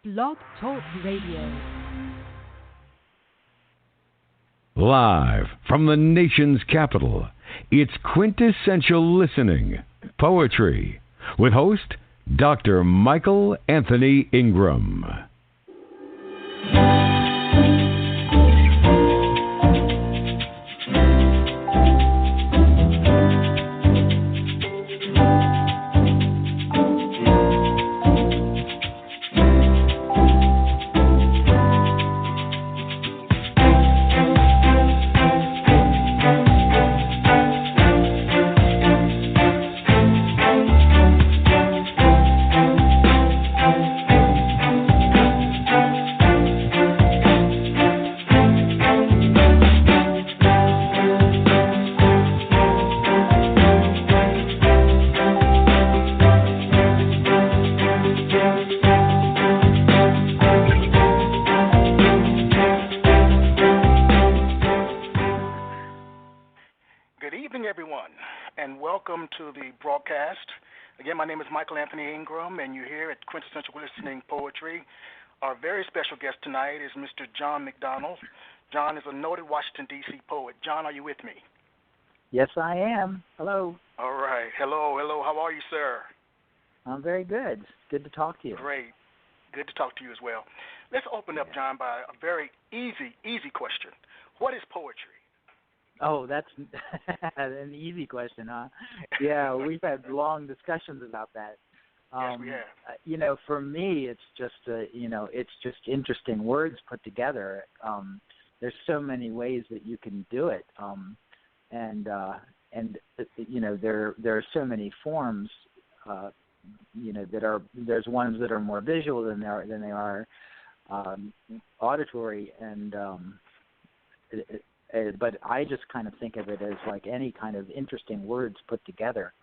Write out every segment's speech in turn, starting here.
Blog Talk Radio. Live from the nation's capital, it's Quintessential Listening, Poetry, with host Dr. Michael Anthony Ingram. Again, my name is Michael Anthony Ingram, and you're here at Quintessential Listening Poetry. Our very special guest tonight is Mr. John MacDonald. John is a noted Washington, D.C. poet. John, are you with me? Yes, I am. Hello. All right. Hello. How are you, sir? I'm very good. Good to talk to you. Great. Good to talk to you as well. Let's open up, John, by a very easy question. What is poetry? Oh, that's an easy question, huh? Yeah, we've had long discussions about that. Yes, we have. For me, it's just it's just interesting words put together. There's so many ways that you can do it, and there are so many forms. There's ones that are more visual than they are auditory, and but I just kind of think of it as like any kind of interesting words put together.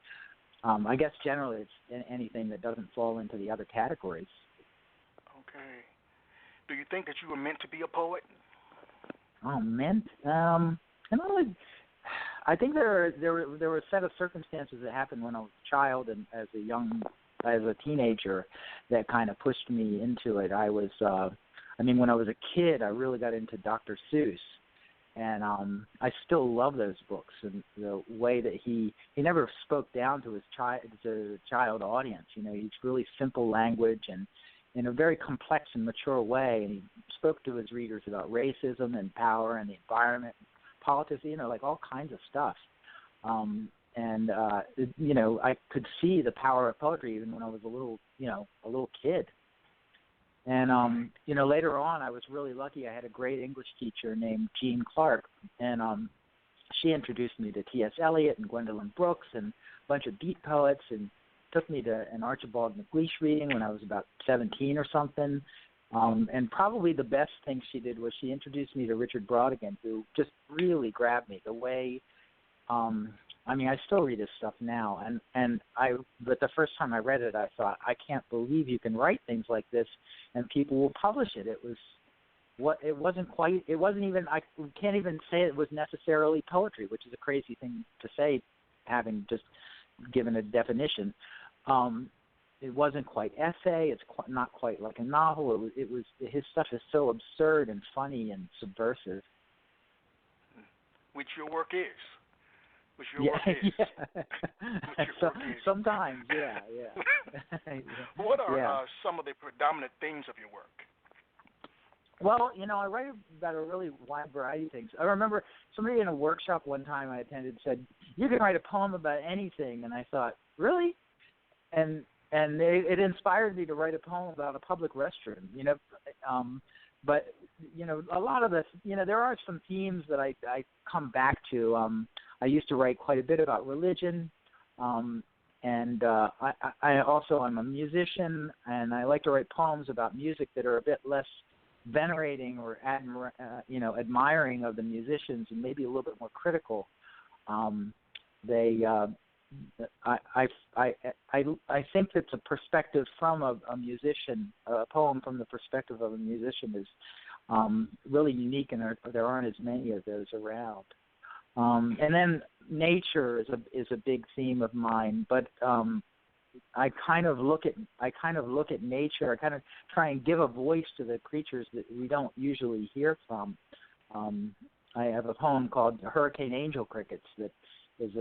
I guess generally it's anything that doesn't fall into the other categories. Okay. Do you think that you were meant to be a poet? Oh, meant? I think there were a set of circumstances that happened when I was a child and as a teenager that kind of pushed me into it. When I was a kid, I really got into Dr. Seuss. And I still love those books and the way that he never spoke down to his child audience. He's really simple language and in a very complex and mature way. And he spoke to his readers about racism and power and the environment, politics, like all kinds of stuff. I could see the power of poetry even when I was a little kid. And, later on, I was really lucky. I had a great English teacher named Jean Clark, and she introduced me to T.S. Eliot and Gwendolyn Brooks and a bunch of beat poets and took me to an Archibald MacLeish reading when I was about 17 or something. And probably the best thing she did was she introduced me to Richard Brautigan, who just really grabbed me the way I still read his stuff now, but the first time I read it, I thought, I can't believe you can write things like this, and people will publish it. I can't even say it was necessarily poetry, which is a crazy thing to say, having just given a definition. It wasn't quite essay. It's not quite like a novel. His stuff is so absurd and funny and subversive. Which your work is. Sometimes, yeah. What are some of the predominant themes of your work? Well, I write about a really wide variety of things. I remember somebody in a workshop one time I attended said, "You can write a poem about anything," and I thought, really? And it inspired me to write a poem about a public restroom. But a lot of this, there are some themes that I come back to. I used to write quite a bit about religion, and I also am a musician, and I like to write poems about music that are a bit less venerating or admiring of the musicians, and maybe a little bit more critical. I think that the perspective from a musician, a poem from the perspective of a musician, is really unique, and there aren't as many of those around. And then nature is a big theme of mine, but I kind of look at nature. I kind of try and give a voice to the creatures that we don't usually hear from. I have a poem called Hurricane Angel Crickets that is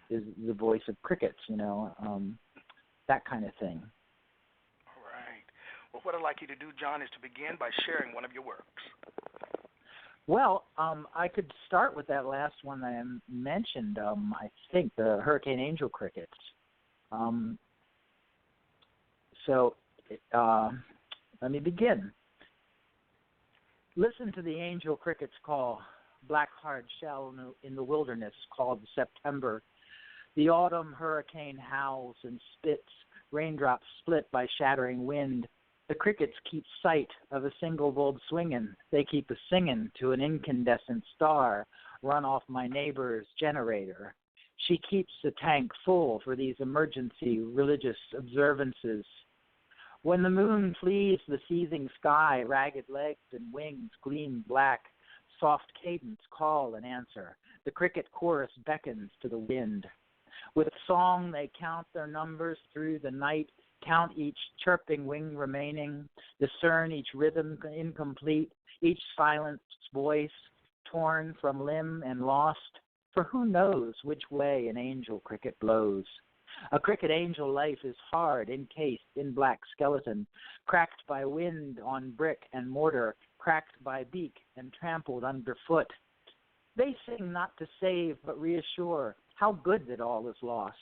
the voice of crickets, that kind of thing. All right. Well, what I'd like you to do, John, is to begin by sharing one of your works. Well, I could start with that last one that I mentioned, I think, the Hurricane Angel Crickets. Let me begin. Listen to the angel cricket's call, black hard shell in the wilderness called September. The autumn hurricane howls and spits, raindrops split by shattering wind. The crickets keep sight of a single bulb swinging. They keep a singing to an incandescent star run off my neighbor's generator. She keeps the tank full for these emergency religious observances. When the moon flees the seething sky, ragged legs and wings gleam black. Soft cadence call and answer. The cricket chorus beckons to the wind. With song they count their numbers through the night, count each chirping wing remaining, discern each rhythm incomplete, each silenced voice torn from limb and lost. For who knows which way an angel cricket blows? A cricket angel life is hard, encased in black skeleton, cracked by wind on brick and mortar, cracked by beak and trampled underfoot. They sing not to save but reassure, how good that all is lost.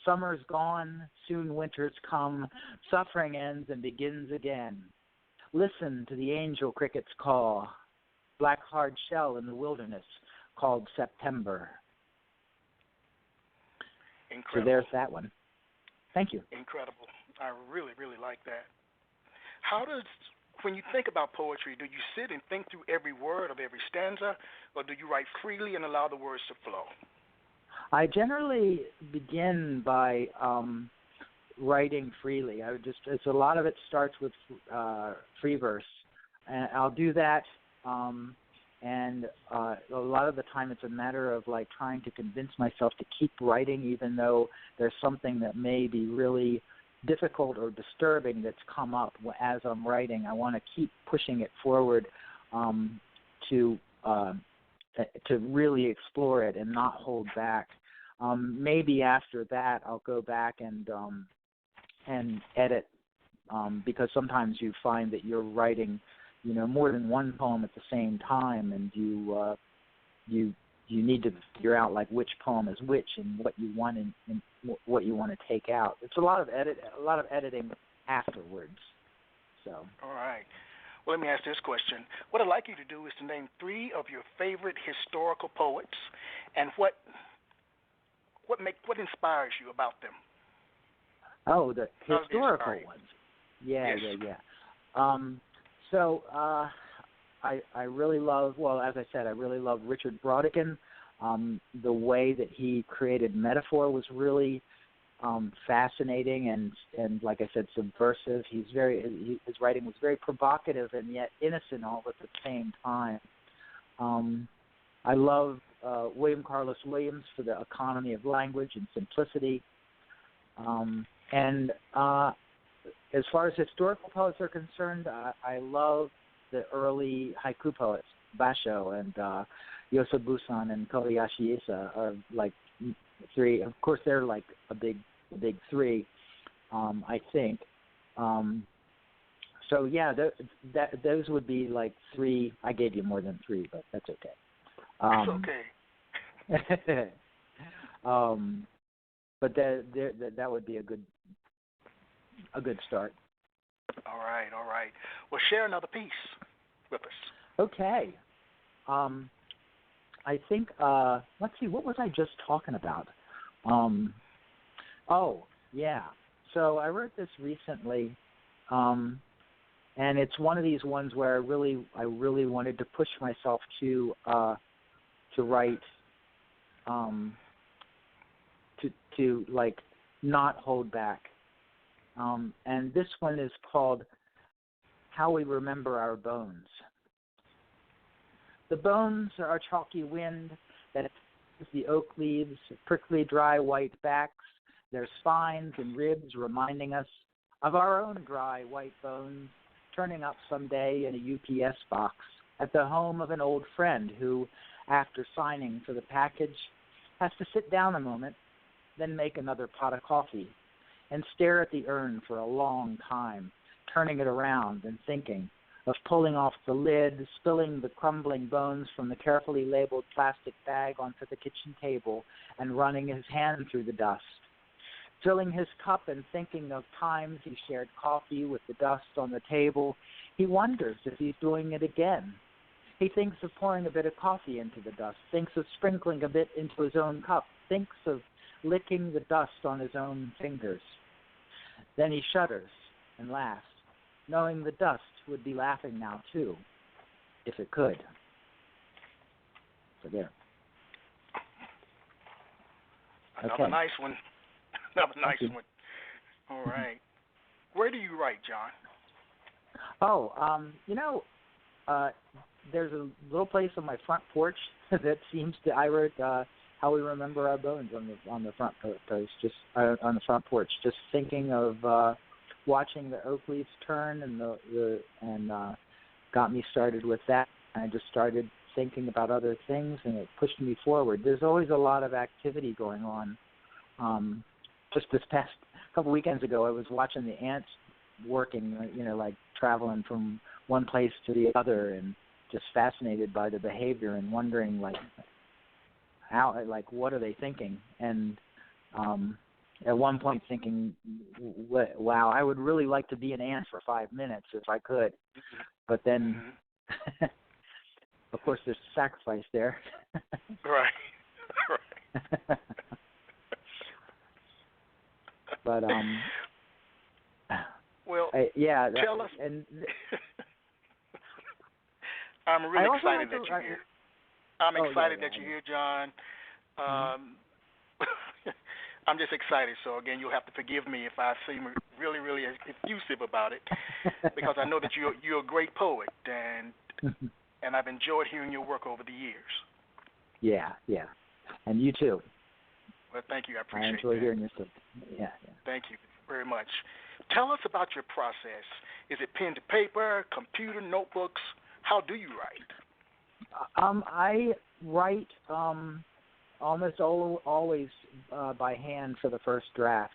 Summer's gone, soon winter's come, suffering ends and begins again. Listen to the angel cricket's call, black hard shell in the wilderness called September. Incredible. So there's that one. Thank you. Incredible. I really, really like that. When you think about poetry, do you sit and think through every word of every stanza, or do you write freely and allow the words to flow? I generally begin by writing freely. It's a lot of it starts with free verse, and I'll do that. And a lot of the time it's a matter of like trying to convince myself to keep writing even though there's something that may be really difficult or disturbing that's come up as I'm writing. I want to keep pushing it forward to really explore it and not hold back. Maybe after that I'll go back and edit because sometimes you find that you're writing more than one poem at the same time, and you need to figure out like which poem is which and what you want and what you want to take out. It's a lot of editing afterwards. So. All right. Well, let me ask this question. What I'd like you to do is to name 3 of your favorite historical poets, and what inspires you about them. Oh, the historical ones. Yeah. So I really love, as I said, I really love Richard Brautigan. The way that he created metaphor was really fascinating and like I said, subversive. His writing was very provocative and yet innocent all at the same time. I love William Carlos Williams for the economy of language and simplicity. And as far as historical poets are concerned, I love the early haiku poets, Basho and Yosa Busan and Kobayashi Issa are like 3. Of course, they're like a big 3, I think. So yeah, those would be like 3. I gave you more than 3, but that's okay. That's okay. But that would be a good start. All right. Well, share another piece with us. Okay. I think, let's see, what was I just talking about? Oh, yeah. So I wrote this recently, and it's one of these ones where I really wanted to push myself to write, to like not hold back. And this one is called How We Remember Our Bones. The bones are chalky wind that the oak leaves, prickly dry white backs, their spines and ribs reminding us of our own dry white bones turning up someday in a UPS box at the home of an old friend who, after signing for the package, has to sit down a moment, then make another pot of coffee and stare at the urn for a long time, turning it around and thinking of pulling off the lid, spilling the crumbling bones from the carefully labeled plastic bag onto the kitchen table, and running his hand through the dust. Filling his cup and thinking of times he shared coffee with the dust on the table, he wonders if he's doing it again. He thinks of pouring a bit of coffee into the dust, thinks of sprinkling a bit into his own cup, thinks of licking the dust on his own fingers. Then he shudders and laughs, knowing the dust would be laughing now too, if it could. So there. Another Okay. nice one. Another nice one. All right. Where do you write, John? There's a little place on my front porch that seems to. I wrote "How We Remember Our Bones" on the front post, just on the front porch, just thinking of watching the oak leaves turn and got me started with that. I just started thinking about other things, and it pushed me forward. There's always a lot of activity going on. Just this past couple weekends ago, I was watching the ants working, like traveling from one place to the other, and just fascinated by the behavior and wondering, how, what are they thinking? And at one point thinking, wow, I would really like to be an ant for 5 minutes if I could. But then, of course, there's sacrifice there. Right. But well, yeah. Tell us. And I'm really excited that you're here. I'm excited that yeah. you're here, John. I'm just excited. So again, you'll have to forgive me if I seem really, really effusive about it, because I know that you're a great poet, and I've enjoyed hearing your work over the years. Yeah, and you too. Well, thank you. I appreciate it. I enjoy hearing your stuff. Yeah. Thank you very much. Tell us about your process. Is it pen to paper, computer, notebooks? How do you write? I write almost always by hand for the first draft,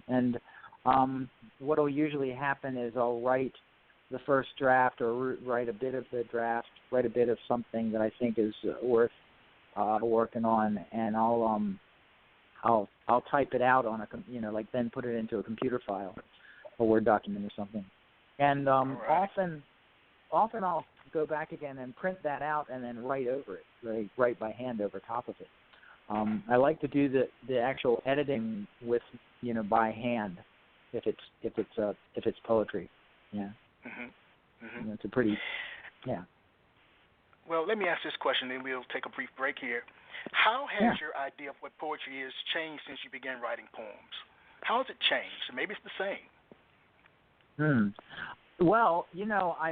and what will usually happen is I'll write the first draft or write a bit of the draft, write a bit of something that I think is worth working on, and I'll type it out on then put it into a computer file, a Word document or something, and often I'll go back again and print that out and then write over it, write by hand over top of it. I like to do the actual editing with by hand if it's poetry. Yeah. It's a pretty Well, let me ask this question, then we'll take a brief break here. How has your idea of what poetry is changed since you began writing poems? How has it changed? Maybe it's the same. Well, I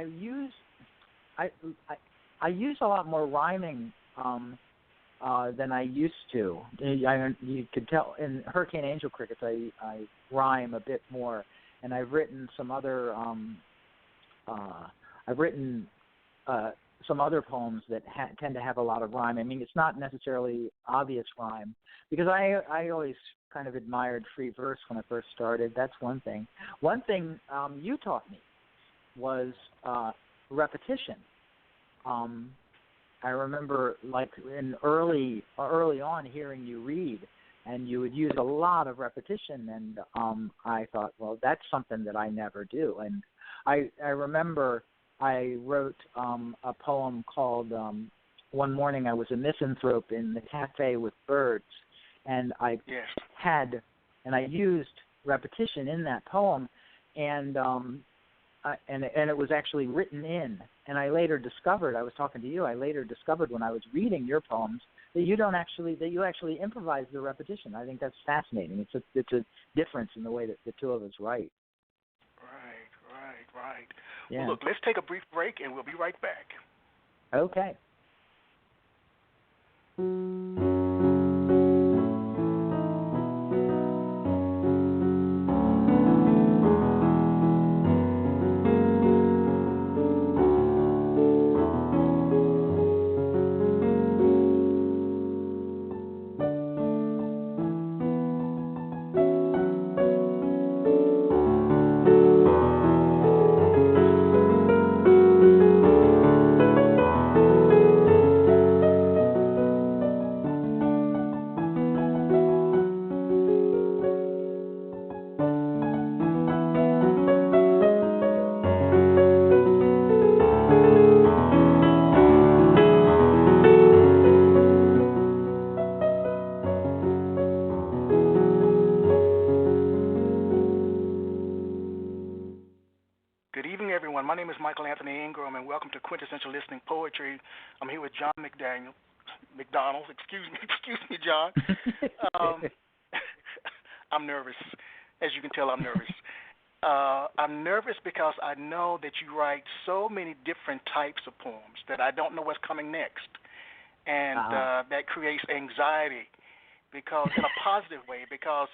use a lot more rhyming than I used to. You could tell in Hurricane Angel Crickets I rhyme a bit more, and I've written some other some other poems that tend to have a lot of rhyme. I mean, it's not necessarily obvious rhyme, because I always kind of admired free verse when I first started. That's one thing. One thing you taught me was repetition. I remember, in early on, hearing you read, and you would use a lot of repetition, and I thought, well, that's something that I never do. And I remember I wrote a poem called One Morning I Was a Misanthrope in the Cafe with Birds, and I used repetition in that poem, and it was actually written in. And I later discovered, I was talking to you, I later discovered when I was reading your poems that you actually improvise the repetition. I think that's fascinating. It's a difference in the way that the two of us write. Right. Yeah. Well, look, let's take a brief break, and we'll be right back. Okay. everyone. My name is Michael Anthony Ingram, and welcome to Quintessential Listening Poetry. I'm here with John MacDonald. Excuse me, John. I'm nervous. As you can tell, I'm nervous. I'm nervous because I know that you write so many different types of poems that I don't know what's coming next, and that creates anxiety. Because in a positive way, because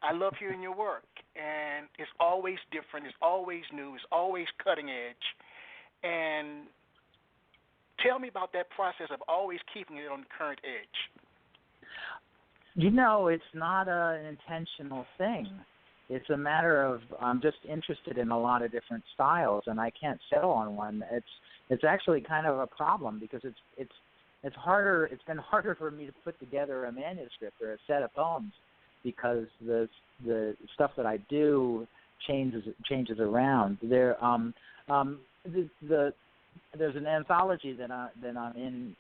I love hearing your work, and it's always different, it's always new, it's always cutting edge. And tell me about that process of always keeping it on the current edge. You know, it's not an intentional thing. It's a matter of I'm just interested in a lot of different styles, and I can't settle on one. It's actually kind of a problem because it's harder. It's been harder for me to put together a manuscript or a set of poems because the stuff that I do changes around. There's an anthology that I'm in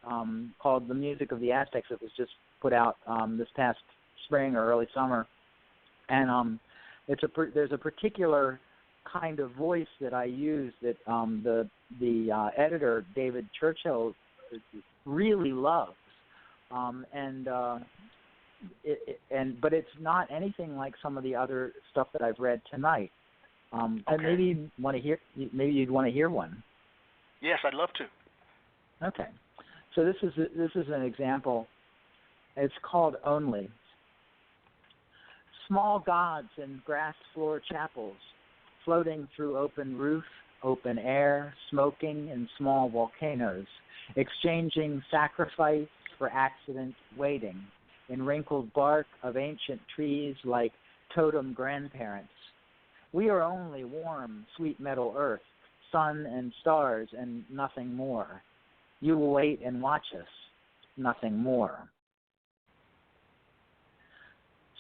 called The Music of the Aztecs that was just put out this past spring or early summer, and there's a particular kind of voice that I use that the editor David Churchill really loves, but it's not anything like some of the other stuff that I've read tonight. And maybe you'd want to hear one. Yes, I'd love to. Okay, so this is an example. It's called Only. Small gods in grass floor chapels, floating through open roof, open air, smoking in small volcanoes, exchanging sacrifice for accident, waiting in wrinkled bark of ancient trees like totem grandparents. We are only warm, sweet metal earth, sun and stars and nothing more. You will wait and watch us, nothing more.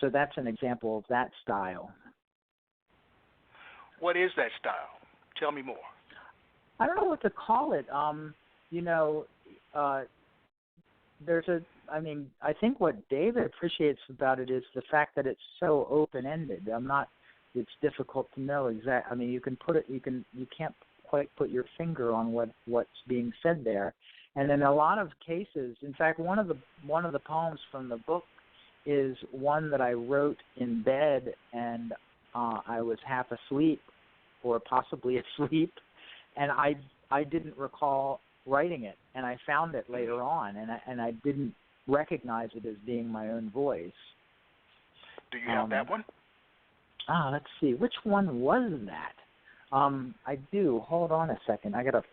So that's an example of that style. What is that style? Tell me more. I don't know what to call it. I think what David appreciates about it is the fact that it's so open-ended. It's difficult to know exactly. I mean, you can't quite put your finger on what's being said there. And in a lot of cases, in fact, one of the poems from the book is one that I wrote in bed, and I was half asleep or possibly asleep, and I didn't recall writing it, and I found it later on, and I didn't recognize it as being my own voice. Do you have that one? Let's see. Which one was that? I do. Hold on a second. I got to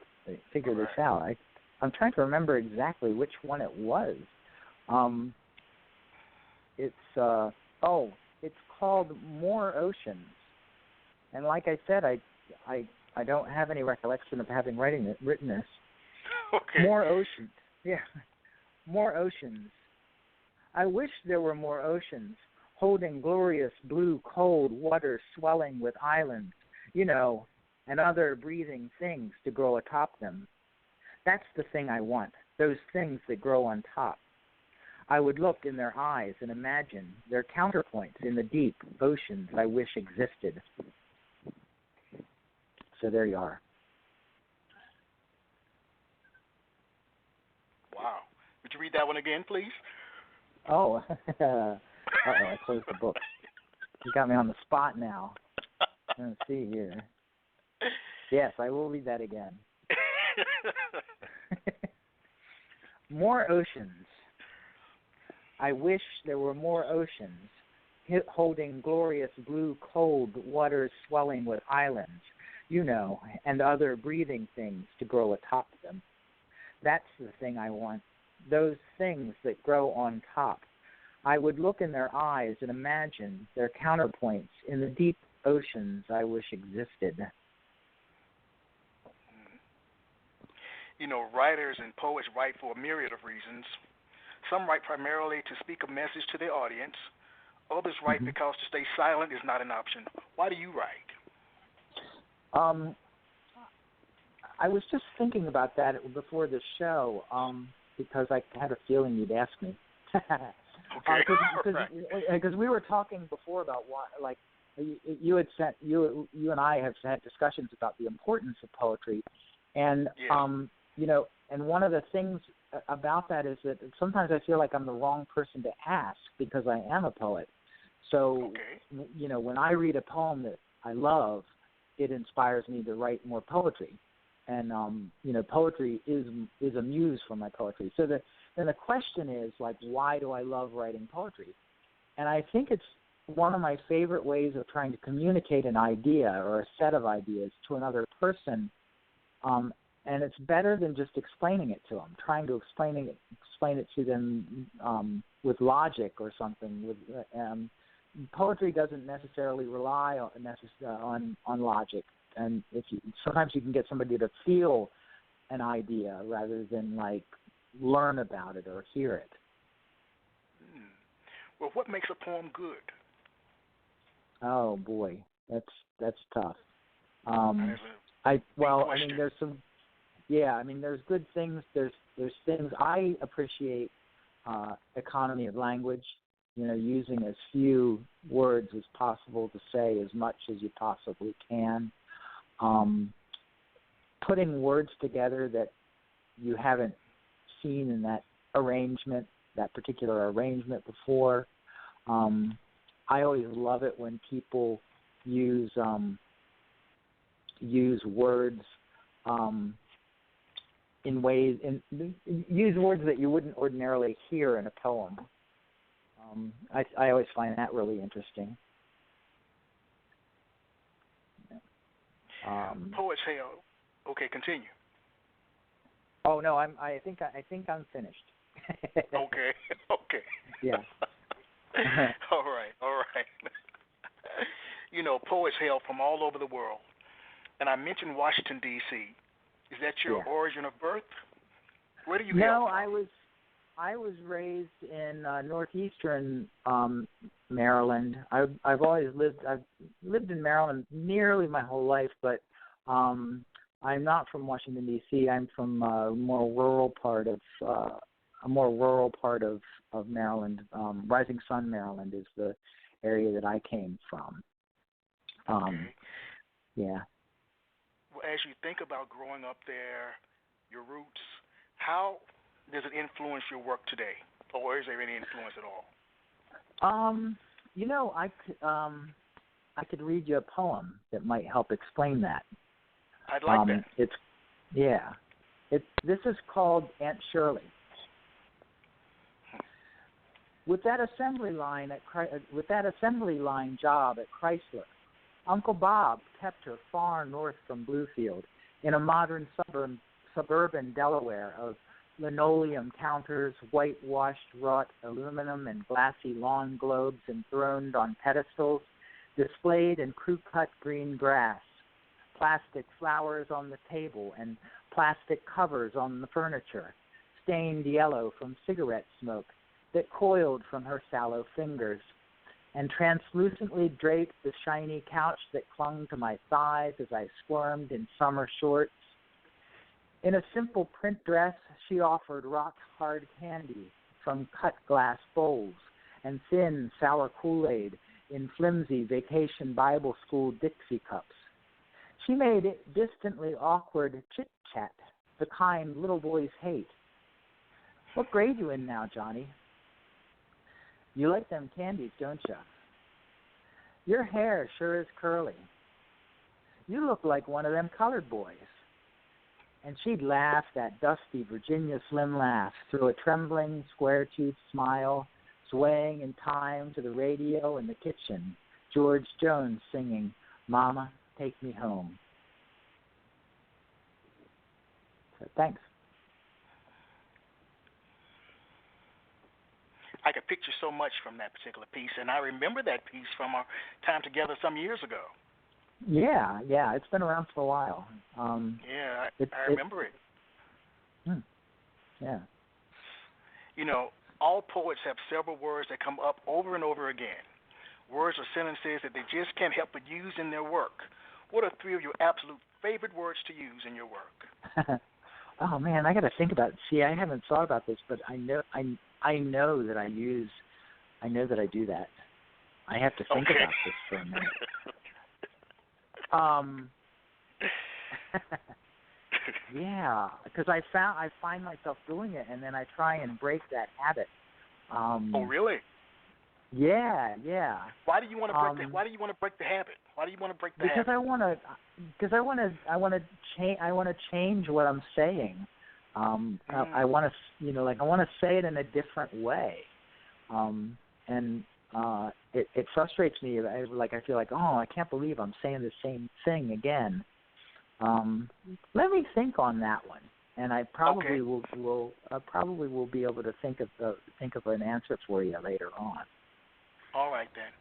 figure this out. I'm trying to remember exactly which one it was. It's called More Oceans. And like I said, I don't have any recollection of having written this. Okay. More oceans. Yeah. More oceans. I wish there were more oceans, holding glorious blue cold water swelling with islands, and other breathing things to grow atop them. That's the thing I want, those things that grow on top. I would look in their eyes and imagine their counterpoints in the deep oceans I wish existed. So there you are. Wow. Would you read that one again, please? Oh, I closed the book. You got me on the spot now. Let's see here. Yes, I will read that again. More oceans. I wish there were more oceans, holding glorious blue cold waters swelling with islands, and other breathing things to grow atop them. That's the thing I want, those things that grow on top. I would look in their eyes and imagine their counterpoints in the deep oceans I wish existed. Writers and poets write for a myriad of reasons. Some write primarily to speak a message to their audience. Others write because to stay silent is not an option. Why do you write? I was just thinking about that before the show because I had a feeling you'd ask me. Okay. Because we were talking before about you had said you and I have had discussions about the importance of poetry, and and one of the things about that is that sometimes I feel like I'm the wrong person to ask because I am a poet. So when I read a poem that I love, it inspires me to write more poetry, and poetry is a muse for my poetry. So then the question is like, why do I love writing poetry? And I think it's one of my favorite ways of trying to communicate an idea or a set of ideas to another person, and it's better than just explaining it to them. Trying to explain it to them with logic or something. With poetry doesn't necessarily rely on logic, and sometimes you can get somebody to feel an idea rather than like learn about it or hear it. Well, what makes a poem good? Oh boy, that's tough. Question. There's some. Yeah, there's good things. There's things I appreciate. Economy of language. Using as few words as possible to say as much as you possibly can. Putting words together that you haven't seen in that particular arrangement before. I always love it when people use words use words that you wouldn't ordinarily hear in a poem. I always find that really interesting. Poets hail. Okay, continue. Oh no, I think I'm finished. Okay. Yeah. All right. Poets hail from all over the world, and I mentioned Washington D.C. Is that your origin of birth? Where do you hail from? No, I was raised in northeastern Maryland. I've lived in Maryland nearly my whole life, but I'm not from Washington D.C. I'm from a more rural part of Maryland. Rising Sun, Maryland is the area that I came from. Yeah. Well, as you think about growing up there, your roots, how does it influence your work today, or is there any influence at all? I could read you a poem that might help explain that. I'd like that. This is called Aunt Shirley. With that assembly line job at Chrysler, Uncle Bob kept her far north from Bluefield in a modern suburban Delaware of linoleum counters, whitewashed wrought aluminum, and glassy lawn globes enthroned on pedestals, displayed in crew-cut green grass, plastic flowers on the table, and plastic covers on the furniture, stained yellow from cigarette smoke that coiled from her sallow fingers, and translucently draped the shiny couch that clung to my thighs as I squirmed in summer shorts. In a simple print dress, she offered rock-hard candy from cut glass bowls and thin sour Kool-Aid in flimsy vacation Bible school Dixie cups. She made it distantly awkward chit-chat, the kind little boys hate. What grade you in now, Johnny? You like them candies, don't you? Your hair sure is curly. You look like one of them colored boys. And she'd laugh that dusty Virginia Slim laugh through a trembling, square-toothed smile, swaying in time to the radio in the kitchen, George Jones singing, "Mama, Take Me Home." So, thanks. I could picture so much from that particular piece, and I remember that piece from our time together some years ago. Yeah, it's been around for a while. I remember it. Yeah. All poets have several words that come up over and over again, words or sentences that they just can't help but use in their work. What are three of your absolute favorite words to use in your work? Oh man, I got to think about it. See, I haven't thought about this, but I know that I do that. I have to think about this for a minute. Yeah, because I find myself doing it, and then I try and break that habit. Oh, really? Yeah. Why do you want to break the? Why do you want to break the habit? Why do you want to break the habit? I want to change. I want to change what I'm saying. I want to, I want to say it in a different way. And it frustrates me. I feel like, I can't believe I'm saying the same thing again. Let me think on that one, and I probably will be able to think of an answer for you later on. All right then.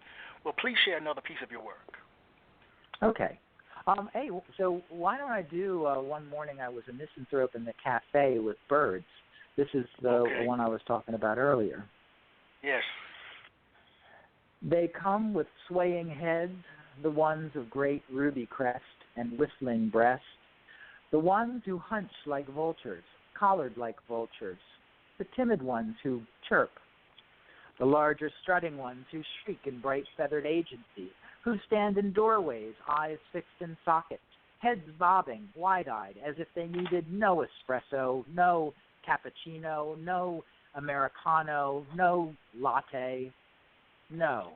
Well, please share another piece of your work. Okay. Hey, so why don't I do one morning I was a misanthrope in the cafe with birds. This is the one I was talking about earlier. Yes. They come with swaying heads, the ones of great ruby crest and whistling breast, the ones who hunch like vultures, collared like vultures, the timid ones who chirp, the larger strutting ones who shriek in bright feathered agency, who stand in doorways, eyes fixed in sockets, heads bobbing, wide-eyed, as if they needed no espresso, no cappuccino, no Americano, no latte, no.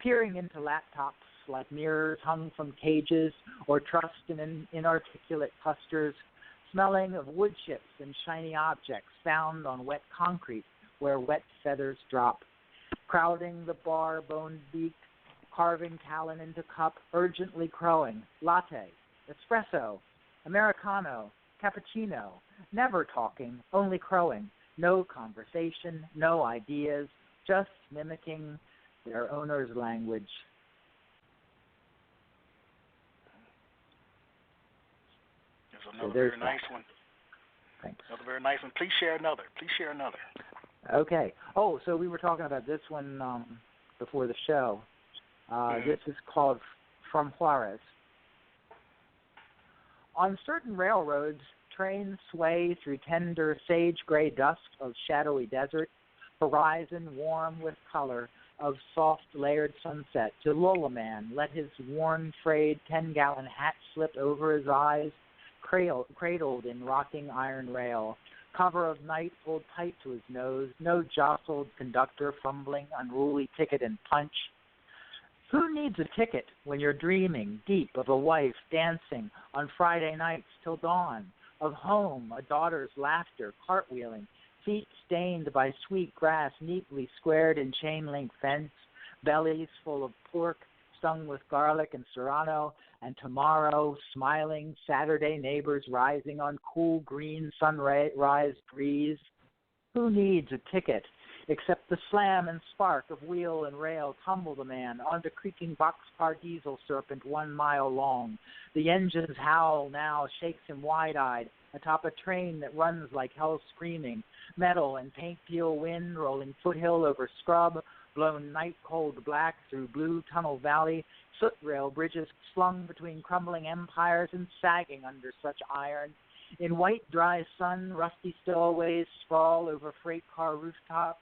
Peering into laptops like mirrors hung from cages or trussed in inarticulate clusters, smelling of wood chips and shiny objects found on wet concrete where wet feathers drop, crowding the bar bone-beaked, carving talon into cup, urgently crowing, latte, espresso, Americano, cappuccino, never talking, only crowing, no conversation, no ideas, just mimicking their owner's language. There's another very nice one. Thanks. Another very nice one. Please share another. Okay. Oh, so we were talking about this one before the show. This is called From Juarez. On certain railroads, trains sway through tender sage-gray dusk of shadowy desert, horizon warm with color of soft layered sunset, to lull a man, let his worn, frayed 10-gallon hat slip over his eyes, cradled in rocking iron rail, cover of night pulled tight to his nose, no jostled conductor fumbling unruly ticket and punch. Who needs a ticket when you're dreaming deep of a wife dancing on Friday nights till dawn, of home, a daughter's laughter, cartwheeling, feet stained by sweet grass neatly squared in chain-link fence, bellies full of pork stung with garlic and serrano, and tomorrow, smiling Saturday neighbors rising on cool green sunrise breeze? Who needs a ticket except the slam and spark of wheel and rail tumble the man onto creaking boxcar diesel serpent 1 mile long? The engine's howl now shakes him wide-eyed atop a train that runs like hell screaming, metal and paint peel wind rolling foothill over scrub, blown night-cold black through blue tunnel valley, soot rail bridges slung between crumbling empires and sagging under such iron. In white, dry sun, rusty stowaways sprawl over freight car rooftop,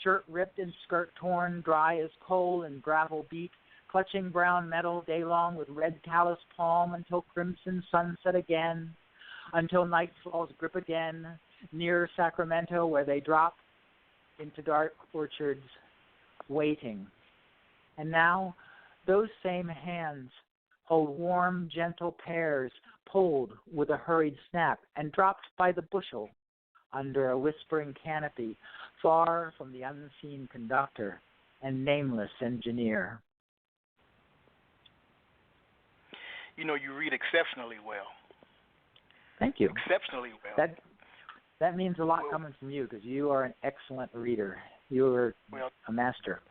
shirt ripped and skirt torn, dry as coal and gravel beat, clutching brown metal day long with red callous palm until crimson sunset again, until nightfall's grip again, near Sacramento where they drop into dark orchards, waiting. And now those same hands hold warm, gentle pears pulled with a hurried snap and dropped by the bushel under a whispering canopy, far from the unseen conductor and nameless engineer. You know, you read exceptionally well. Thank you. Exceptionally well. That means a lot coming from you, because you are an excellent reader. You are a master.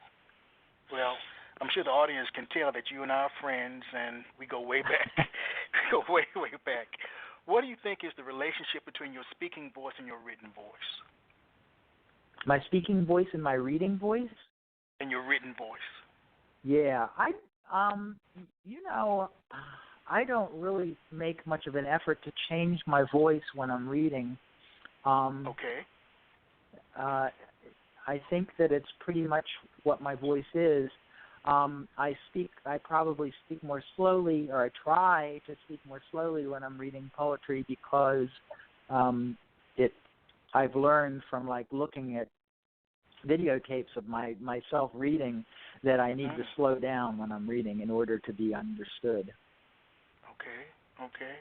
Well, I'm sure the audience can tell that you and I are friends, and we go way back. We go way, way back. What do you think is the relationship between your speaking voice and your written voice? My speaking voice and my reading voice? And your written voice. Yeah, I don't really make much of an effort to change my voice when I'm reading. Okay. think that it's pretty much what my voice is. I probably speak more slowly, or I try to speak more slowly when I'm reading poetry because I've learned from like looking at videotapes of myself reading that I need to slow down when I'm reading in order to be understood. Okay.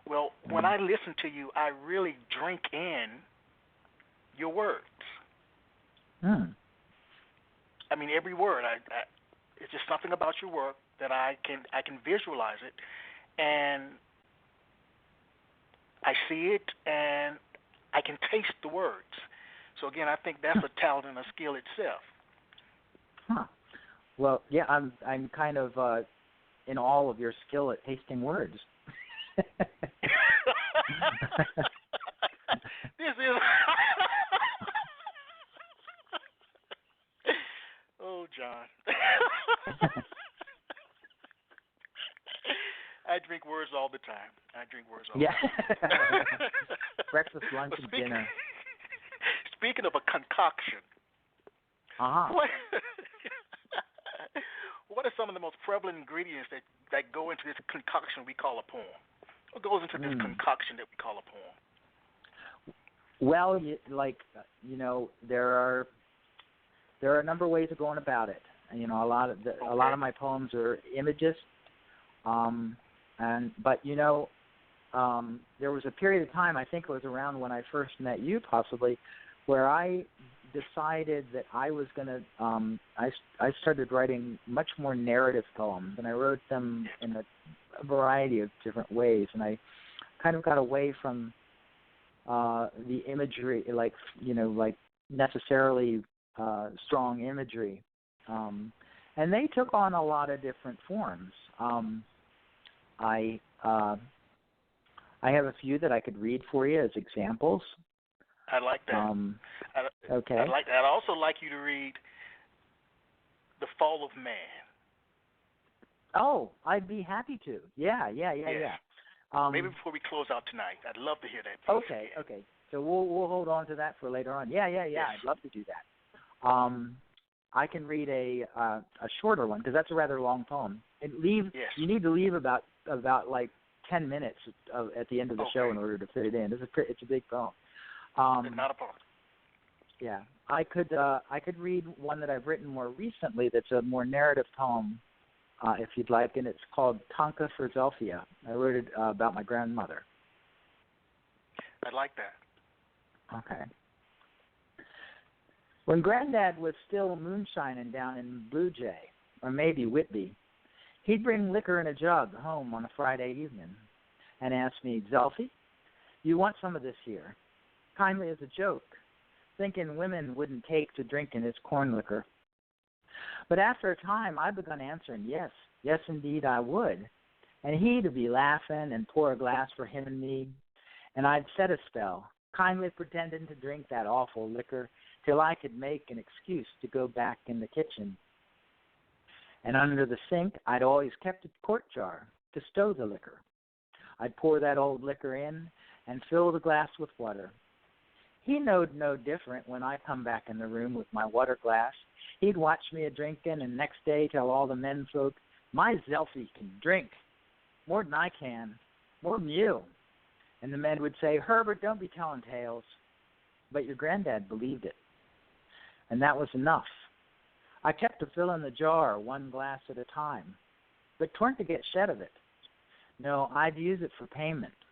Well, when I listen to you, I really drink in your words. I mean, every word. It's just something about your work that I can visualize it, and I see it, and I can taste the words. So again, I think that's a talent and a skill itself. Well, yeah, I'm kind of in all of your skill at tasting words. This is. Oh, John. I drink words all the time. Yeah. Breakfast, lunch, and dinner. Speaking of a concoction, what are some of the most prevalent ingredients that go into this concoction we call a poem? What goes into this concoction that we call a poem? Well, there are a number of ways of going about it. A lot of my poems are imagist, but there was a period of time, I think it was around when I first met you, possibly, where I decided that I was going to. I started writing much more narrative poems, and I wrote them in a variety of different ways, and I kind of got away from the imagery, like necessarily strong imagery, and they took on a lot of different forms. I have a few that I could read for you as examples. I like that. Okay. I'd also like you to read "The Fall of Man." Oh, I'd be happy to. Yeah. Maybe before we close out tonight, I'd love to hear that. Okay. So we'll hold on to that for later on. Yeah. Yes. I'd love to do that. I can read a shorter one because that's a rather long poem. You need to leave about like 10 minutes at the end of the show in order to fit it in. It's a big poem. Not a problem. Yeah, I could read one that I've written more recently. That's a more narrative poem, if you'd like, and it's called Tonka for Zelphia. I wrote it about my grandmother. I like that. Okay. When Granddad was still moonshining down in Blue Jay, or maybe Whitby, he'd bring liquor in a jug home on a Friday evening and ask me, "Zelphie, you want some of this here?" Kindly as a joke, thinking women wouldn't take to drinking his corn liquor. But after a time, I begun answering, yes indeed I would, and he'd be laughing and pour a glass for him and me, and I'd set a spell, kindly pretending to drink that awful liquor till I could make an excuse to go back in the kitchen. And under the sink, I'd always kept a quart jar to stow the liquor. I'd pour that old liquor in and fill the glass with water. He knowed no different when I come back in the room with my water glass. He'd watch me a-drinking and next day tell all the men folk, "My Zelphie can drink, more than I can, more than you." And the men would say, "Herbert, don't be telling tales." But your granddad believed it. And that was enough. I kept filling the jar one glass at a time, but 'tweren't to get shed of it. No, I'd use it for payment.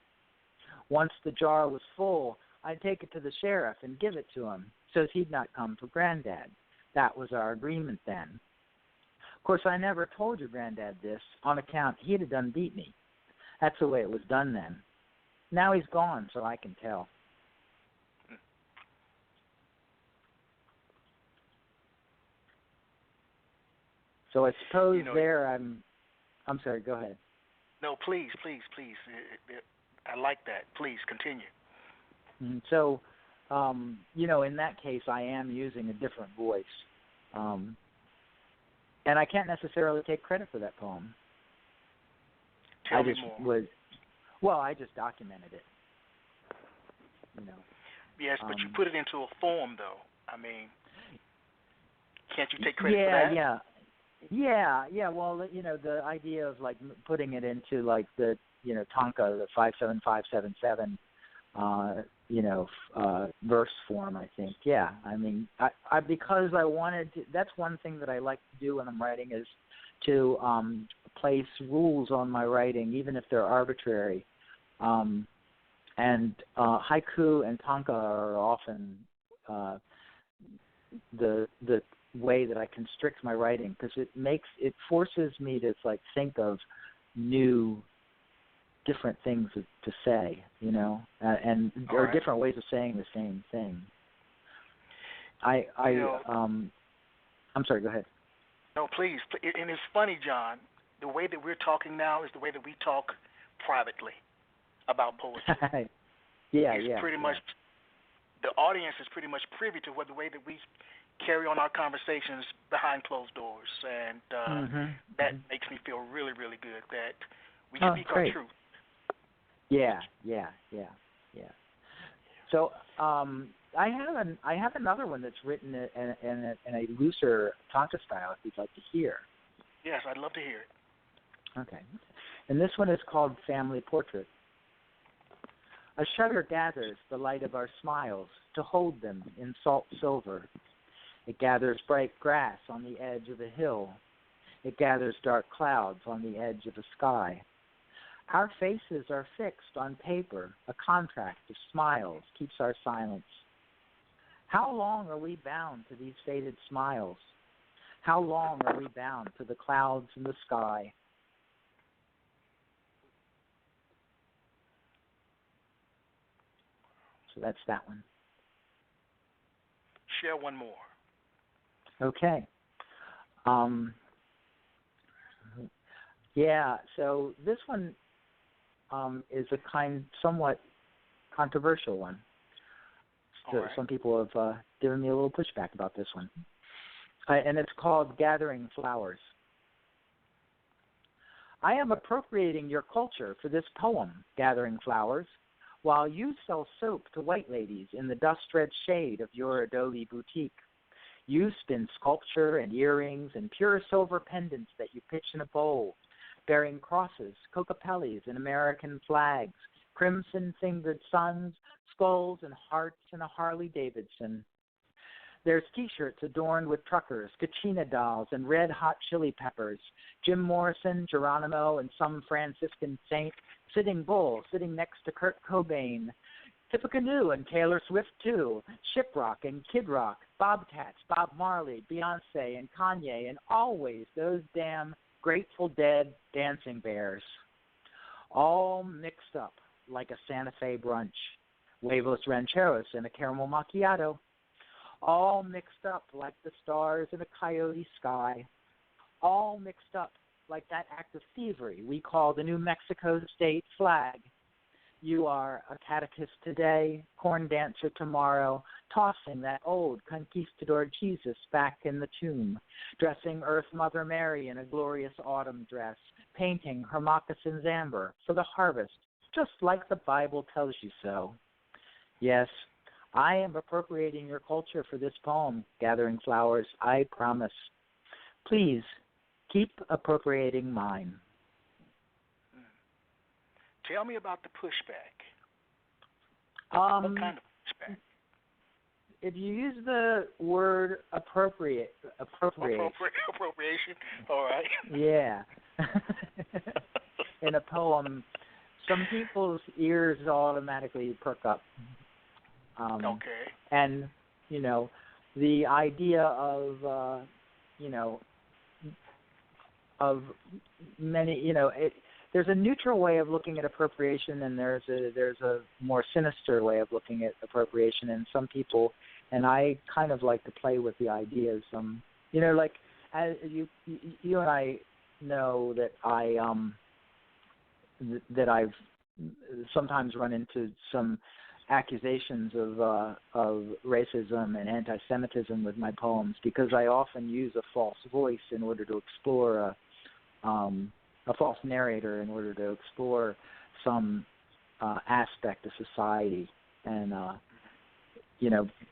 Once the jar was full, I'd take it to the sheriff and give it to him, so's he'd not come for Granddad. That was our agreement then. Of course, I never told your Granddad this, on account he'd have done beat me. That's the way it was done then. Now he's gone, so I can tell. So I suppose I'm sorry, go ahead. No, please. I like that. Please, continue. So, in that case, I am using a different voice. And I can't necessarily take credit for that poem. Tell me more. I just documented it. Yes, but you put it into a form, though. I mean, Can't you take credit for that? Yeah. Well, the idea of like putting it into like the Tonka, the 57577, verse form. I think. Yeah. I mean, I because I wanted to. That's one thing that I like to do when I'm writing is to place rules on my writing, even if they're arbitrary. And haiku and Tonka are often the way that I constrict my writing because it forces me to like think of new, different things to say, and there are different ways of saying the same thing. I'm sorry. Go ahead. No, please. And it's funny, John. The way that we're talking now is the way that we talk privately about poetry. Pretty much the audience is pretty much privy to the way that we carry on our conversations behind closed doors, and that makes me feel really, really good that we speak our truth. Yeah. So I have another one that's written in a looser Tonka style. If you'd like to hear. Yes, I'd love to hear it. Okay, and this one is called Family Portrait. A shudder gathers the light of our smiles to hold them in salt silver. It gathers bright grass on the edge of a hill. It gathers dark clouds on the edge of a sky. Our faces are fixed on paper. A contract of smiles keeps our silence. How long are we bound to these faded smiles? How long are we bound to the clouds in the sky? So that's that one. Share one more. Okay. So this one is a somewhat controversial one. So some people have given me a little pushback about this one. And it's called Gathering Flowers. I am appropriating your culture for this poem, Gathering Flowers, while you sell soap to white ladies in the dust-red shade of your adobe boutique. You spin sculpture and earrings and pure silver pendants that you pitch in a bowl, bearing crosses, cocopellis, and American flags, crimson-fingered suns, skulls, and hearts, and a Harley-Davidson. There's T-shirts adorned with truckers, Kachina dolls, and red-hot chili peppers, Jim Morrison, Geronimo, and some Franciscan saint, Sitting Bull, sitting next to Kurt Cobain, Tippecanoe and Taylor Swift too, Shiprock and Kid Rock, Bobcats, Bob Marley, Beyonce, and Kanye, and always those damn Grateful Dead dancing bears. All mixed up like a Santa Fe brunch, waveless rancheros and a caramel macchiato. All mixed up like the stars in a coyote sky. All mixed up like that act of thievery we call the New Mexico state flag. You are a catechist today, corn dancer tomorrow, tossing that old conquistador Jesus back in the tomb, dressing Earth Mother Mary in a glorious autumn dress, painting her moccasins amber for the harvest, just like the Bible tells you so. Yes, I am appropriating your culture for this poem, Gathering Flowers, I promise. Please, keep appropriating mine. Tell me about the pushback. What kind of pushback? If you use the word appropriation. All right. Yeah. In a poem, some people's ears automatically perk up. Okay. And, the idea of, of many, there's a neutral way of looking at appropriation, and there's a more sinister way of looking at appropriation. And some people, and I kind of like to play with the ideas. Like as you and I know that I've sometimes run into some accusations of racism and anti-Semitism with my poems because I often use a false voice in order to explore a false narrator in order to explore some aspect of society. And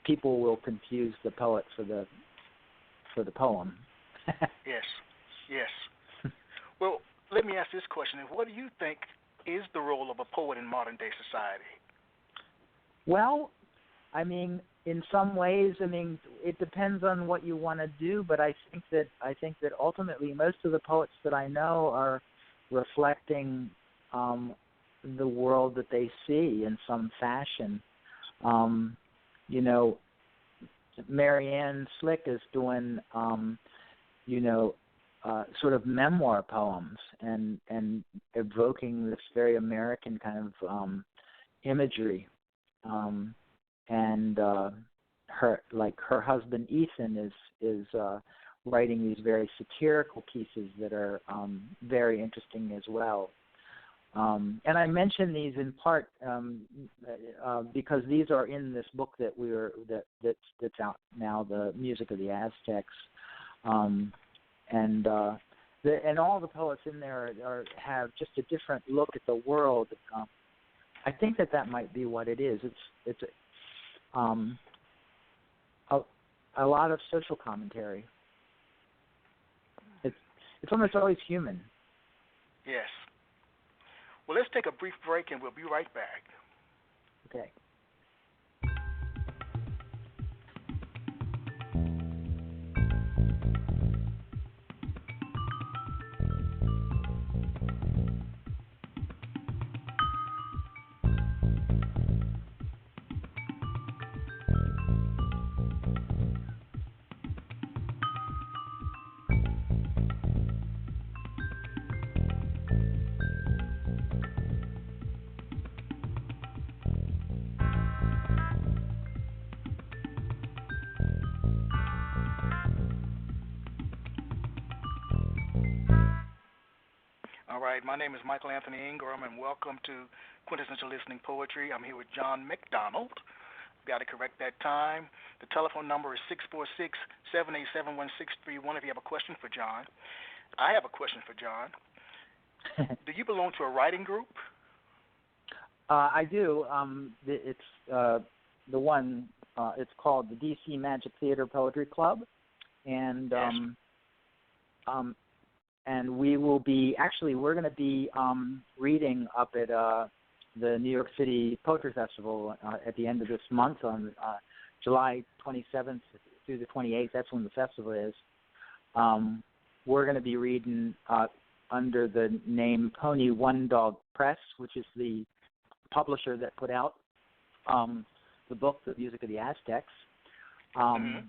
people will confuse the poet for the poem. Yes, yes. Well, let me ask this question. What do you think is the role of a poet in modern-day society? Well, I mean, in some ways, it depends on what you want to do, but I think that ultimately most of the poets that I know are reflecting the world that they see in some fashion. Marianne Slick is doing, sort of memoir poems and evoking this very American kind of imagery. And her husband Ethan is writing these very satirical pieces that are very interesting as well. And I mention these in part because these are in this book that's out now, The Music of the Aztecs, and all the poets in there have just a different look at the world. I think that might be what it is. It's a lot of social commentary. It's almost always human. Yes. Well, let's take a brief break, and we'll be right back. Okay. All right, my name is Michael Anthony Ingram, and welcome to Quintessential Listening Poetry. I'm here with John MacDonald. Got to correct that time. The telephone number is 646-787-1631 if you have a question for John. I have a question for John. Do you belong to a writing group? I do. It's the one. It's called the DC Magic Theater Poetry Club, and Yes. And we will be we're going to be reading up at the New York City Poetry Festival at the end of this month on July 27th through the 28th. That's when the festival is. We're going to be reading under the name Pony One Dog Press, which is the publisher that put out the book, The Music of the Aztecs.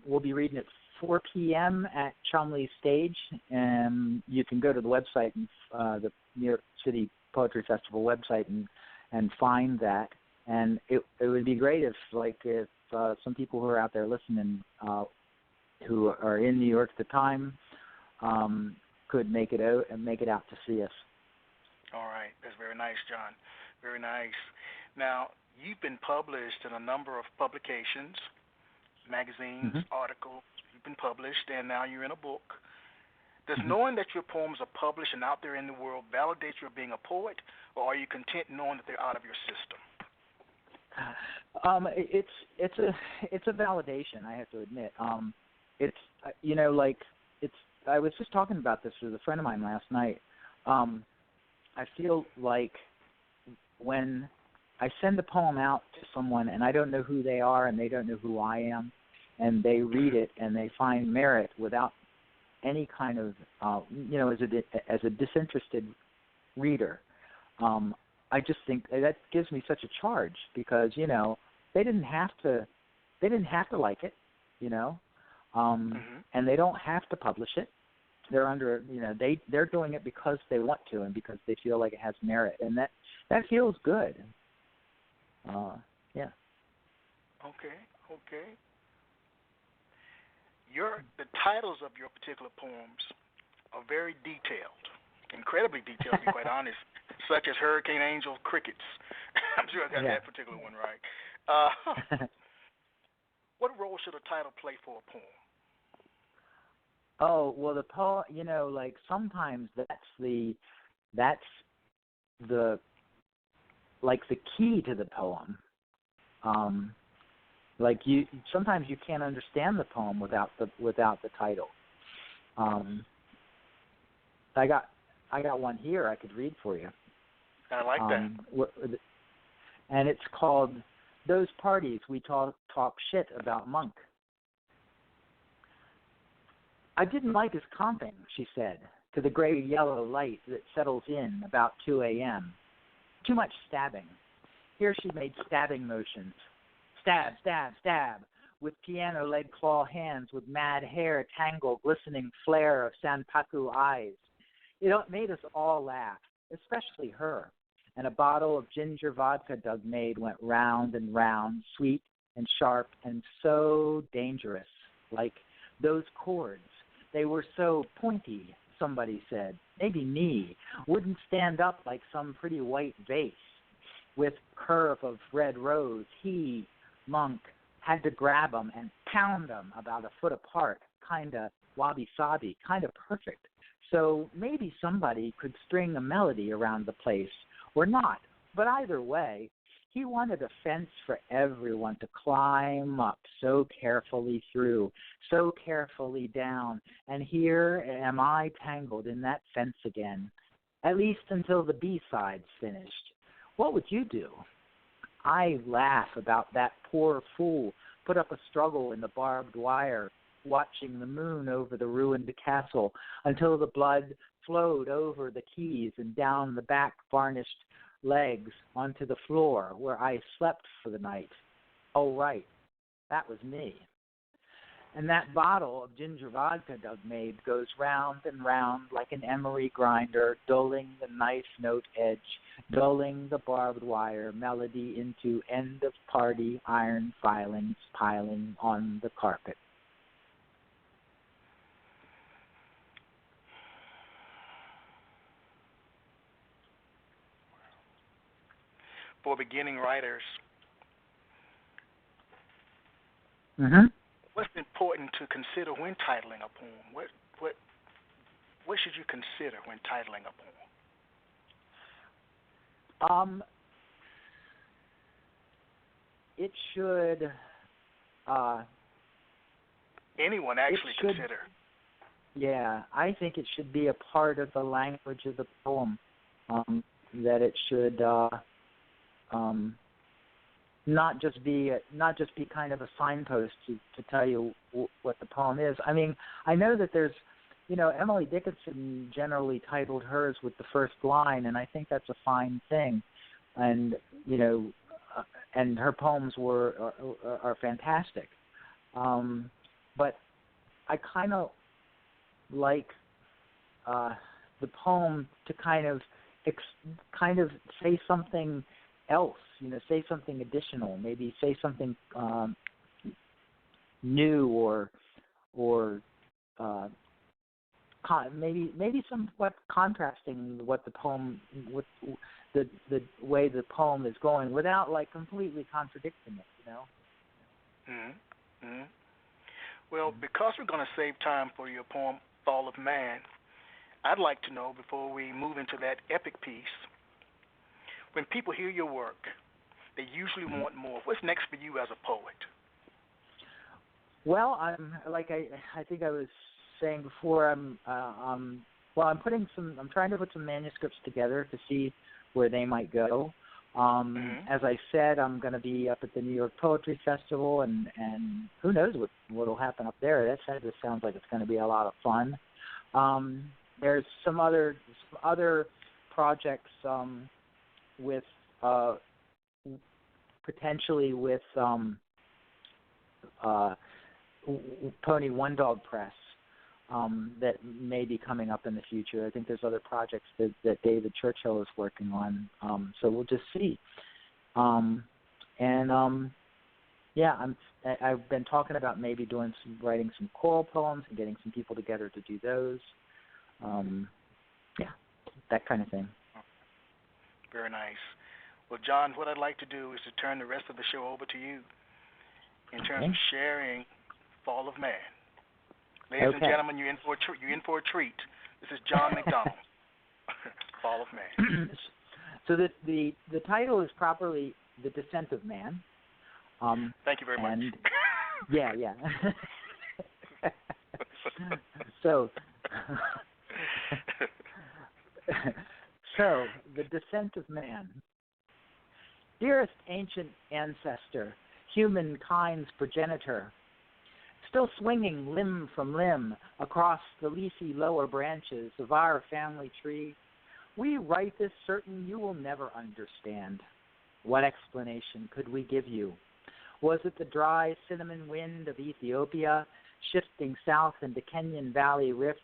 We'll be reading at 4 p.m. at Chumley Stage, and you can go to the website, the New York City Poetry Festival website, and find that. And it would be great if some people who are out there listening, who are in New York at the time, could make it out to see us. All right, that's very nice, John. Very nice. Now, you've been published in a number of publications, magazines, articles. You've been published, and now you're in a book. Does knowing that your poems are published and out there in the world validate your being a poet, or are you content knowing that they're out of your system? It's a validation, I have to admit. I was just talking about this with a friend of mine last night. I feel like when I send a poem out to someone and I don't know who they are and they don't know who I am, and they read it and they find merit without any kind of, as a disinterested reader, I just think that gives me such a charge because they didn't have to like it, and they don't have to publish it. They're under, they're doing it because they want to and because they feel like it has merit, and that feels good. Yeah. Okay. The titles of your particular poems are very detailed, incredibly detailed, to be quite honest, such as Hurricane Angel Crickets. I'm sure I got that particular one right. What role should a title play for a poem? Oh, well, the poem, sometimes that's the key to the poem. Like sometimes you can't understand the poem without the title. I got one here I could read for you. I like that. And it's called "Those Parties We Talk Shit About Monk." I didn't like his comping, she said, to the gray-yellow light that settles in about 2 a.m. Too much stabbing. Here she made stabbing motions. Stab, stab, stab, with piano leg claw hands with mad hair tangled, glistening flare of Sanpaku eyes. It made us all laugh, especially her, and a bottle of ginger vodka Doug made went round and round, sweet and sharp and so dangerous, like those chords. They were so pointy, somebody said. Maybe me. Wouldn't stand up like some pretty white vase. With curve of red rose, he, Monk, had to grab 'em and pound 'em about a foot apart, kinda wabi-sabi, kinda perfect. So maybe somebody could string a melody around the place, or not. But either way, he wanted a fence for everyone to climb up so carefully through, so carefully down. And here am I tangled in that fence again, at least until the B-side's finished. What would you do? I laugh about that poor fool, put up a struggle in the barbed wire, watching the moon over the ruined castle until the blood flowed over the keys and down the back varnished legs onto the floor where I slept for the night. Oh, right. That was me. And that bottle of ginger vodka Doug made goes round and round like an emery grinder, dulling the knife note edge, dulling the barbed wire melody into end of party iron filings piling on the carpet. For beginning writers, what's important to consider when titling a poem? What should you consider when titling a poem? It should. Anyone actually consider? Yeah, I think it should be a part of the language of the poem. That it should. Not just be kind of a signpost to tell you what the poem is. I mean, I know that there's, Emily Dickinson generally titled hers with the first line, and I think that's a fine thing. And and her poems are fantastic. But I kind of like the poem to kind of say something else, say something additional, maybe say something new or maybe somewhat contrasting what the poem with the way the poem is going without like completely contradicting it, Mm-hmm. Mm-hmm. Well, because we're going to save time for your poem, Fall of Man, I'd like to know, before we move into that epic piece, when people hear your work, they usually want more. What's next for you as a poet? Well, I think I was saying before, I'm trying to put some manuscripts together to see where they might go. As I said, I'm going to be up at the New York Poetry Festival, and who knows what will happen up there. That just sounds like it's going to be a lot of fun. There's some other projects with potentially with Pony One Dog Press that may be coming up in the future. I think there's other projects that David Churchill is working on. So we'll just see. I've been talking about maybe writing some choral poems and getting some people together to do those. That kind of thing. Very nice. Well, John, what I'd like to do is to turn the rest of the show over to you in terms of sharing Fall of Man. Ladies and gentlemen, you're in for a treat. This is John MacDonald, Fall of Man. So the title is properly The Descent of Man. Thank you very much. Yeah. So, the descent of man. Dearest ancient ancestor, humankind's progenitor, still swinging limb from limb across the leafy lower branches of our family tree, we write this certain you will never understand. What explanation could we give you? Was it the dry cinnamon wind of Ethiopia shifting south into Kenyan valley rifts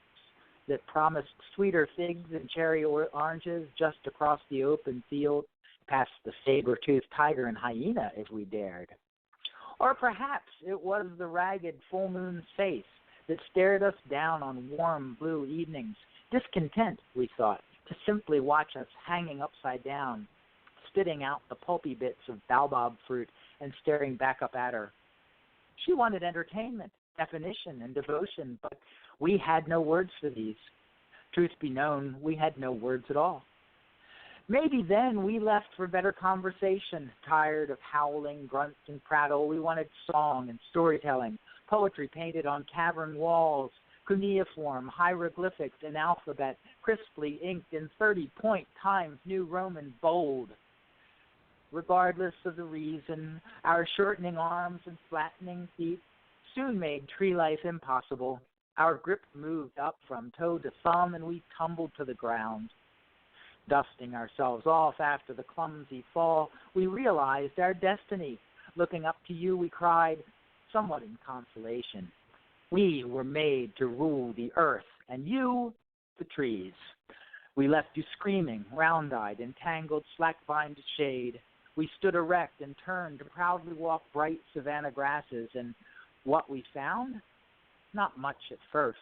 that promised sweeter figs and cherry oranges just across the open field, past the saber-toothed tiger and hyena if we dared? Or perhaps it was the ragged full moon's face that stared us down on warm blue evenings, discontent, we thought, to simply watch us hanging upside down, spitting out the pulpy bits of baobab fruit and staring back up at her. She wanted entertainment, definition, and devotion, but we had no words for these. Truth be known, we had no words at all. Maybe then we left for better conversation, tired of howling, grunts, and prattle. We wanted song and storytelling, poetry painted on cavern walls, cuneiform, hieroglyphics, and alphabet, crisply inked in 30-point Times New Roman bold. Regardless of the reason, our shortening arms and flattening feet soon made tree life impossible. Our grip moved up from toe to thumb, and we tumbled to the ground. Dusting ourselves off after the clumsy fall, we realized our destiny. Looking up to you, we cried, somewhat in consolation, we were made to rule the earth, and you, the trees. We left you screaming, round-eyed, in tangled, slack-vined shade. We stood erect and turned to proudly walk bright savanna grasses, and what we found? Not much at first.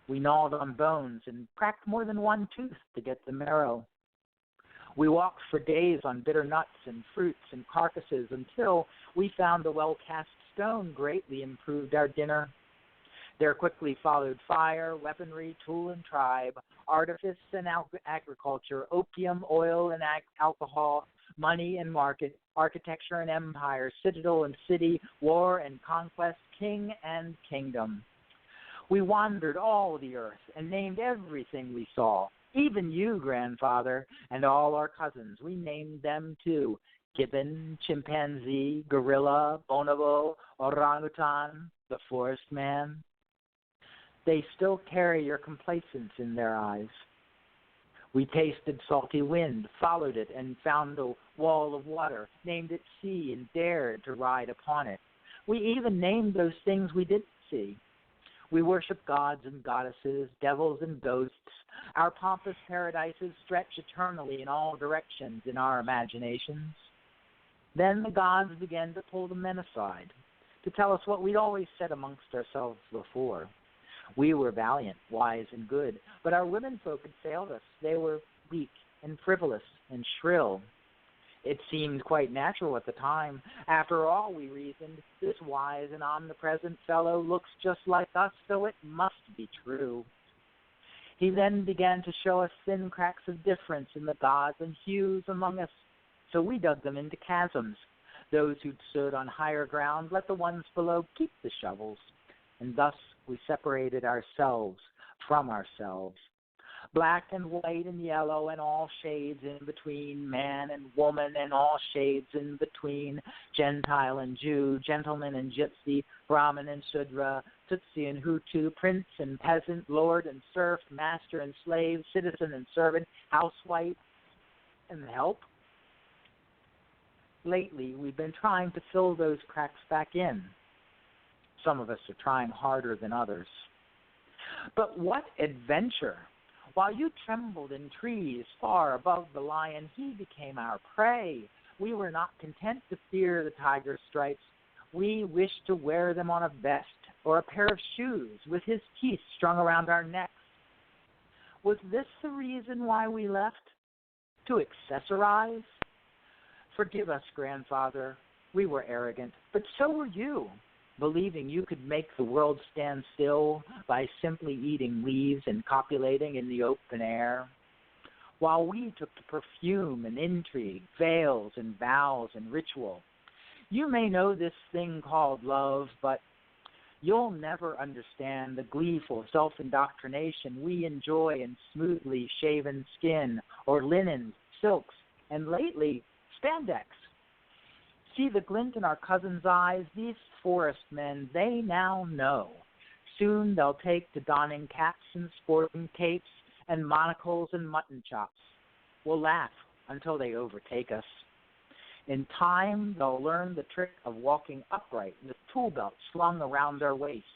We gnawed on bones and cracked more than one tooth to get the marrow. We walked for days on bitter nuts and fruits and carcasses until we found a well-cast stone greatly improved our dinner. There quickly followed fire, weaponry, tool and tribe, artifice and agriculture, opium, oil and alcohol, money and market, architecture and empire, citadel and city, war and conquest, king and kingdom. We wandered all the earth and named everything we saw, even you, grandfather, and all our cousins. We named them too, gibbon, chimpanzee, gorilla, bonobo, orangutan, the forest man. They still carry your complacence in their eyes. We tasted salty wind, followed it, and found a wall of water, named it sea, and dared to ride upon it. We even named those things we didn't see. We worship gods and goddesses, devils and ghosts. Our pompous paradises stretch eternally in all directions in our imaginations. Then the gods began to pull the men aside, to tell us what we'd always said amongst ourselves before. We were valiant, wise, and good, but our womenfolk had failed us. They were weak and frivolous and shrill. It seemed quite natural at the time. After all, we reasoned, this wise and omnipresent fellow looks just like us, so it must be true. He then began to show us thin cracks of difference in the gods and hues among us, so we dug them into chasms. Those who'd stood on higher ground let the ones below keep the shovels, and thus we separated ourselves from ourselves. Black and white and yellow and all shades in between, man and woman and all shades in between, Gentile and Jew, gentleman and gypsy, Brahmin and Shudra, Tutsi and Hutu, prince and peasant, lord and serf, master and slave, citizen and servant, housewife and help. Lately, we've been trying to fill those cracks back in. Some of us are trying harder than others. But what adventure! While you trembled in trees far above the lion, he became our prey. We were not content to fear the tiger's stripes. We wished to wear them on a vest or a pair of shoes with his teeth strung around our necks. Was this the reason why we left? To accessorize? Forgive us, grandfather. We were arrogant, but so were you, believing you could make the world stand still by simply eating leaves and copulating in the open air, while we took to perfume and intrigue, veils and vows and ritual. You may know this thing called love, but you'll never understand the gleeful self-indoctrination we enjoy in smoothly shaven skin or linens, silks, and lately, spandex. See the glint in our cousins' eyes? These forest men, they now know. Soon they'll take to donning caps and sporting capes and monocles and mutton chops. We'll laugh until they overtake us. In time, they'll learn the trick of walking upright with tool belts slung around their waists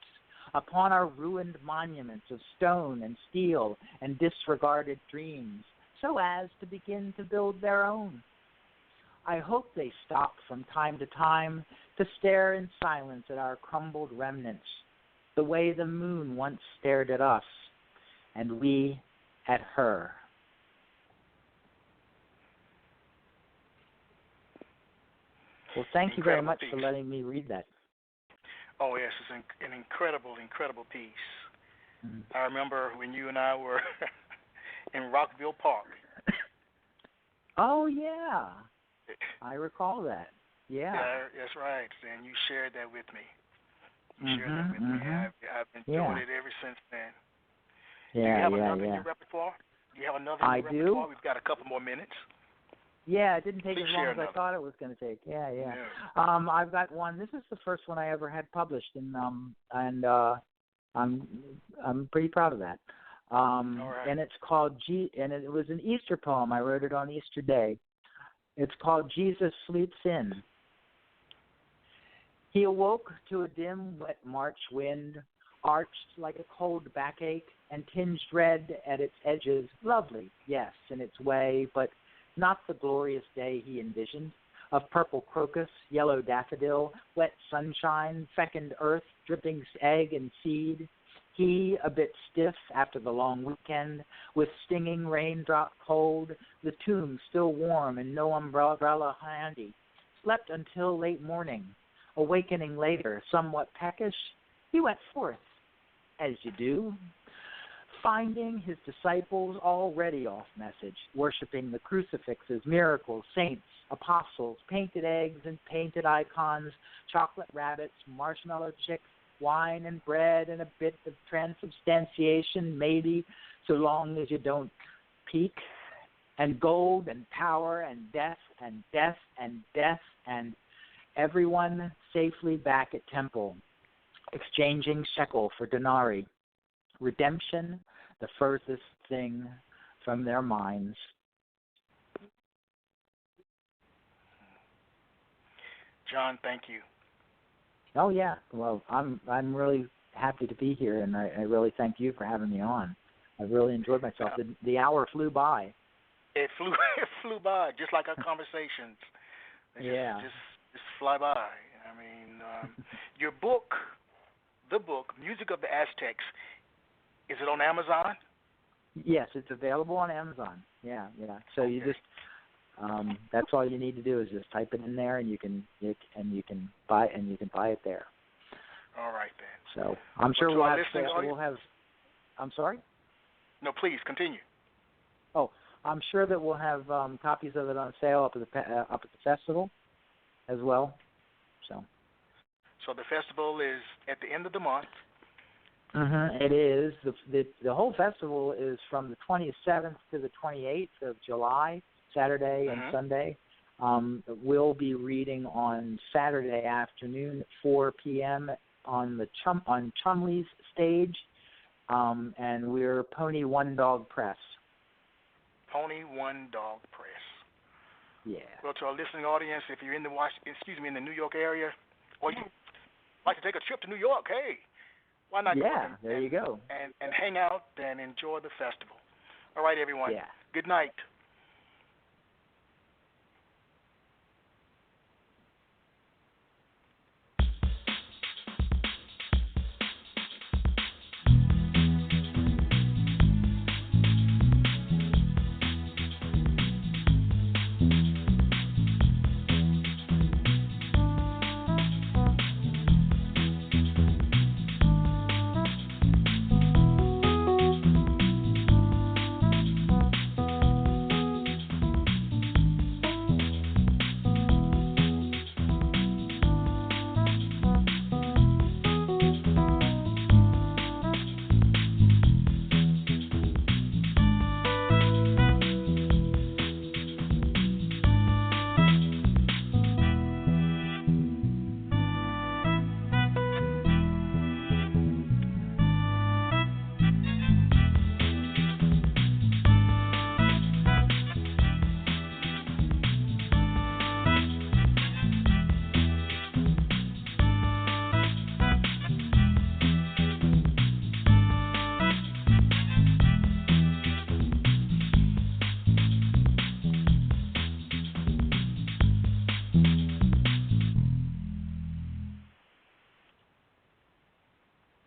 upon our ruined monuments of stone and steel and disregarded dreams, so as to begin to build their own. I hope they stop from time to time to stare in silence at our crumbled remnants, the way the moon once stared at us, and we at her. Well, thank you very much for letting me read that. Oh, yes, it's an incredible, incredible piece. Mm-hmm. I remember when you and I were in Rockville Park. Oh, yeah. I recall that. Yeah. That's right. And you shared that with me. Shared that with me. I've enjoyed it ever since then. Do you have another in your repertoire? Do you have another in your repertoire? We've got a couple more minutes. Yeah, it didn't take as long as I thought it was going to take. Yeah. I've got one. This is the first one I ever had published, and I'm pretty proud of that. All right. And it's called and it was an Easter poem. I wrote it on Easter Day. It's called Jesus Sleeps In. He awoke to a dim, wet March wind, arched like a cold backache and tinged red at its edges. Lovely, yes, in its way, but not the glorious day he envisioned, of purple crocus, yellow daffodil, wet sunshine, fecund earth, dripping egg and seed. He, a bit stiff after the long weekend, with stinging raindrop cold, the tomb still warm and no umbrella handy, slept until late morning. Awakening later, somewhat peckish, he went forth, as you do, finding his disciples already off message, worshiping the crucifixes, miracles, saints, apostles, painted eggs and painted icons, chocolate rabbits, marshmallow chicks, wine and bread, and a bit of transubstantiation, maybe, so long as you don't peak, and gold and power and death and death and death, and everyone safely back at temple, exchanging shekel for denarii. Redemption, the furthest thing from their minds. John, thank you. Oh yeah, well, I'm really happy to be here, and I really thank you for having me on. I really enjoyed myself. The hour flew by. It flew by, just like our conversations. Just fly by. I mean, your book, the book, Music of the Aztecs, is it on Amazon? Yes, it's available on Amazon. Yeah. So you just that's all you need to do is just type it in there, and you can buy it there. All right then. So I'm sure we'll have. I'm sorry. No, please continue. Oh, I'm sure that we'll have copies of it on sale up at the festival as well. So the festival is at the end of the month. It is. The whole festival is from the 27th to the 28th of July, Saturday and Sunday. We'll be reading on Saturday afternoon at 4 p.m. on Chumley's stage, and we're Pony One Dog Press. Pony One Dog Press. Yeah. Well, to our listening audience, if you're in the New York area, or you'd like to take a trip to New York, hey, why not? Yeah, there you go. And hang out and enjoy the festival. All right, everyone. Yeah. Good night.